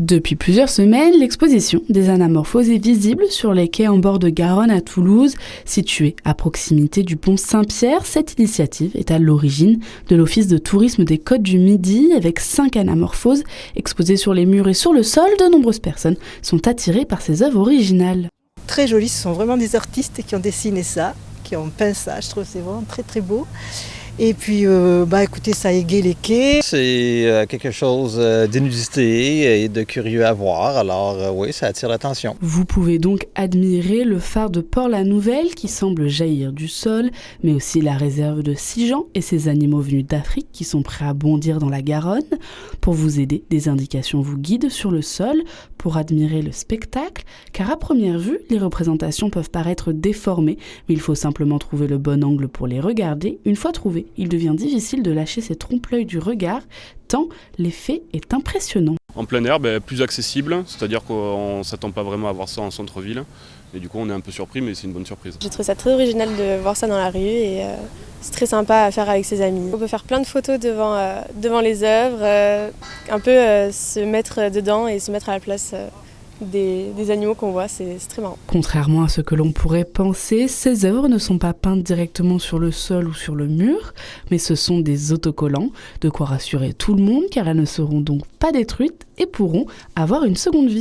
Depuis plusieurs semaines, l'exposition des anamorphoses est visible sur les quais en bord de Garonne à Toulouse. Située à proximité du pont Saint-Pierre, cette initiative est à l'origine de l'Office de tourisme des Côtes du Midi. Avec 5 anamorphoses exposées sur les murs et sur le sol, de nombreuses personnes sont attirées par ces œuvres originales. Très jolies, ce sont vraiment des artistes qui ont dessiné ça, qui ont peint ça. Je trouve que c'est vraiment très très beau. Et puis, écoutez, ça égaye les quais. C'est quelque chose d'inusité et de curieux à voir, alors oui, ça attire l'attention. Vous pouvez donc admirer le phare de Port-la-Nouvelle qui semble jaillir du sol, mais aussi la réserve de Sigean et ses animaux venus d'Afrique qui sont prêts à bondir dans la Garonne. Pour vous aider, des indications vous guident sur le sol pour admirer le spectacle, car à première vue, les représentations peuvent paraître déformées, mais il faut simplement trouver le bon angle pour les regarder. Une fois trouvé, il devient difficile de lâcher ses trompe-l'œil du regard, tant l'effet est impressionnant. En plein air, plus accessible, c'est-à-dire qu'on ne s'attend pas vraiment à voir ça en centre-ville. Et du coup, on est un peu surpris, mais c'est une bonne surprise. J'ai trouvé ça très original de voir ça dans la rue et c'est très sympa à faire avec ses amis. On peut faire plein de photos devant les œuvres, un peu se mettre dedans et se mettre à la place des animaux qu'on voit, c'est très marrant. Contrairement à ce que l'on pourrait penser, ces œuvres ne sont pas peintes directement sur le sol ou sur le mur, mais ce sont des autocollants, de quoi rassurer tout le monde car elles ne seront donc pas détruites et pourront avoir une seconde vie.